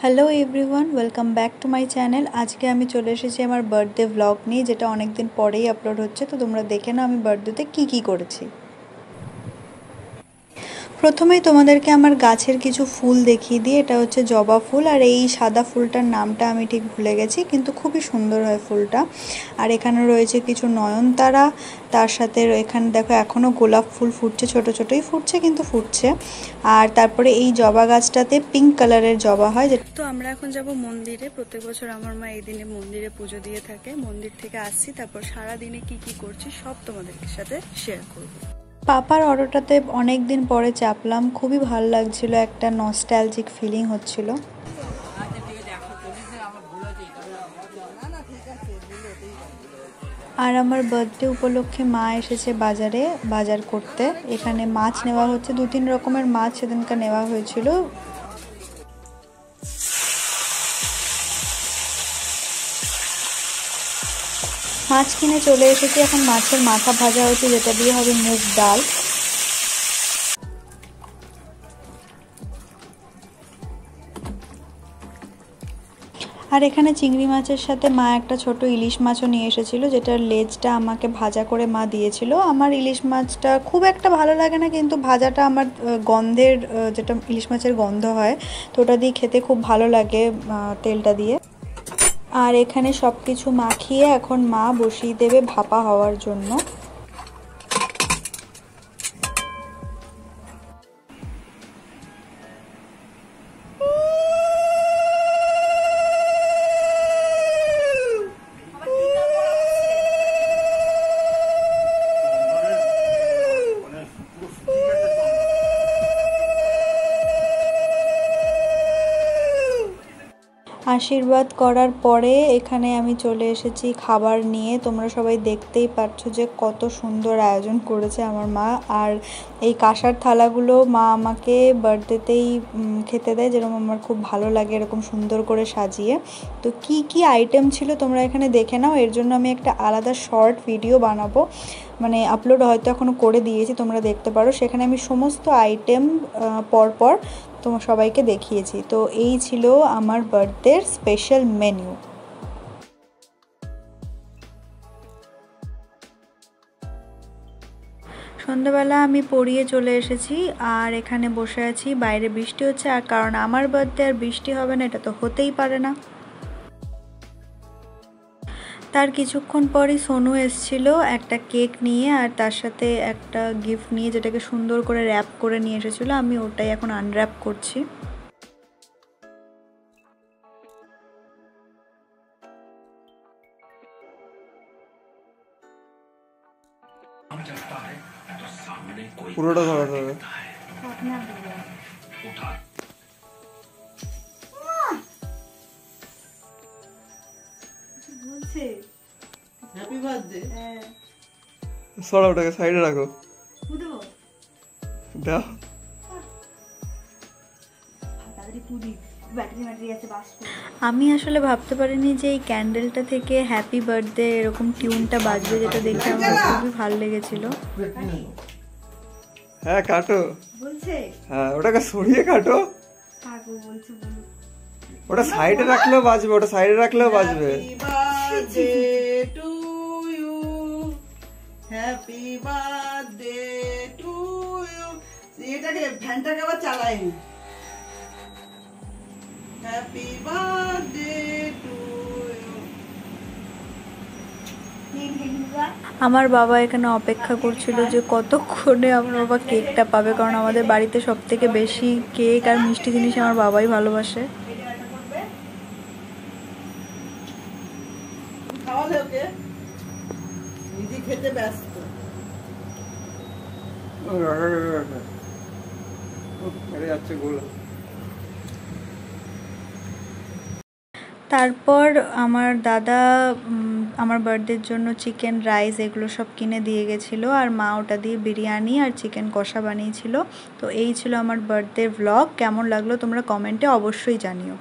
Hello everyone, welcome back to my channel. আজকে আমি চলে এসেছি আমার বার্থডে ব্লগ নিয়ে, যেটা অনেক দিন পরেই আপলোড হচ্ছে। তো তোমরা দেখে নাও আমি বার্থডেতে কী করেছি। প্রথমেই তোমাদেরকে আমার গাছের কিছু ফুল দেখিয়ে দিই। এটা হচ্ছে জবা ফুল, আর এই সাদা ফুলটার নামটা আমি ঠিক ভুলে গেছি, কিন্তু খুবই সুন্দর হয় ফুলটা। আর এখানে রয়েছে কিছু নয়নতারা, তার সাথে এখানে দেখো এখনও গোলাপ ফুল ফুটছে, ছোট ছোটোই ফুটছে কিন্তু ফুটছে। আর তারপরে এই জবা গাছটাতে পিঙ্ক কালারের জবা হয়। তো আমরা এখন যাব মন্দিরে। প্রত্যেক বছর আমার মা এই দিনে মন্দিরে পুজো দিয়ে থাকে। মন্দির থেকে আসছি, তারপর সারা দিনে কি করছি সব তোমাদের সাথে শেয়ার করব। পাপার অটোটাতে অনেক দিন পরে চাপলাম, খুবই ভালো লাগছিল, একটা নস্টালজিক ফিলিং হচ্ছিল। আর আমার বার্থডে উপলক্ষে মা এসেছে বাজার করতে। এখানে মাছ নেওয়া হচ্ছে, 2-3 রকমের মাছ সেদিনকার নেওয়া হয়েছিল। মাছ কিনে চলে এসেছি, এখন মাছের মাথা ভাজা হচ্ছে, যেটা দিয়ে হবে মুগ ডাল। আর এখানে চিংড়ি মাছের সাথে মা একটা ছোট ইলিশ মাছও নিয়ে এসেছিল, যেটার লেজটা আমাকে ভাজা করে মা দিয়েছিল। আমার ইলিশ মাছটা খুব একটা ভালো লাগে না, কিন্তু ভাজাটা আমার গন্ধের, যেটা ইলিশ মাছের গন্ধ হয়, তো ওটা দিয়ে খেতে খুব ভালো লাগে তেলটা দিয়ে। আর এখানে সব কিছু মাখিয়ে এখন মা বসিয়ে দেবে ভাপা হওয়ার জন্য। আশীর্বাদ করার পরে এখানে আমি চলে এসেছি খাবার নিয়ে। তোমরা সবাই দেখতেই পাচ্ছ যে কত সুন্দর আয়োজন করেছে আমার মা। আর এই কাঁসার থালাগুলো মা আমাকে বার্থডেতেই খেতে দেয়, যেরকম আমার খুব ভালো লাগে এরকম সুন্দর করে সাজিয়ে। তো কি আইটেম ছিল তোমরা এখানে দেখে নাও। এর জন্য আমি একটা আলাদা শর্ট ভিডিও বানাবো, মানে আপলোড হয়তো এখনও করে দিয়েছি, তোমরা দেখতে পারো। সেখানে আমি সমস্ত আইটেম পরপর তোমার সবাইকে দেখিয়েছি। তো এই ছিল আমার বার্থডের স্পেশাল মেনু। সন্ধ্যাবেলা আমি পড়িয়ে চলে এসেছি, আর এখানে বসে আছি। বাইরে বৃষ্টি হচ্ছে, আর কারণ আমার বার্থডে আর বৃষ্টি হবে না এটা তো হতেই পারে না। তার কিছুক্ষণ পরই সোনু এসেছিল একটা কেক নিয়ে, আর তার সাথে একটা গিফট নিয়ে, যেটাকে সুন্দর করে র্যাপ করে নিয়ে এসেছিলো। আমি ওটাই এখন আনর্যাপ করছি। পুরোটা ধরাতে হবে। Happy birthday. সরা ওটাকে সাইডে রাখো। দাও। আমি আসলে ভাবতে পারিনি যে এই ক্যান্ডেলটা থেকে হ্যাপি বার্থডে এরকম টিউনটা বাজবে, যেটা দেখে আমার খুবই ভালো লেগেছিল। হ্যাঁ কাটো। হ্যাঁ ওটাকে সরিয়ে কাটো। ওটা সাইডে রাখলেও বাজবে, ওটা সাইডে রাখলেও বাজবে। Happy birthday to you. এটাকে ফ্যানটাকে আবার চালাইনি। Happy birthday to you. আমার বাবা এখানে অপেক্ষা করছিল যে কতক্ষণে আমার বাবা কেকটা পাবে, কারণ আমাদের বাড়িতে সব থেকে বেশি কেক আর মিষ্টি জিনিস আমার বাবাই ভালোবাসে। খাওয়ালে ওকে, নিজে খেতে ব্যস্ত। যাচ্ছে গোলা। তারপর আমার দাদা আমার বার্থডের জন্য চিকেন রাইস এগুলো সব কিনে দিয়ে গেছিলো, আর মা ওটা দিয়ে বিরিয়ানি আর চিকেন কষা বানিয়েছিল। তো এই ছিল আমার বার্থডে ভ্লগ। কেমন লাগলো তোমরা কমেন্টে অবশ্যই জানিও।